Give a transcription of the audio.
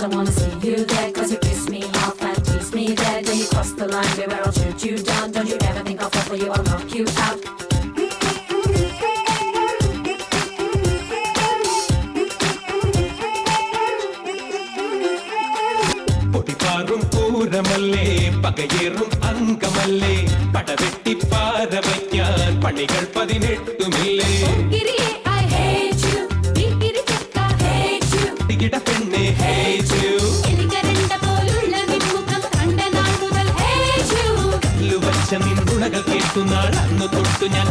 don't wanna see you there, cause you piss me off and tease me there. Then you cross the line, baby, I'll shoot you down. Don't you ever think I'll fall for you, I'll knock you out. പൊടിപ്പാറും പൂരമല്ലേ പകയേറും അങ്കമല്ലേ പടവെട്ടി പാര വയ്ക്കാൻ പണികൾ 18മില്ലേ ിട പെണ്ണെ വച്ച നിന്നുണകൾ കേട്ടു നാൾ അന്ന് തൊട്ടു ഞാൻ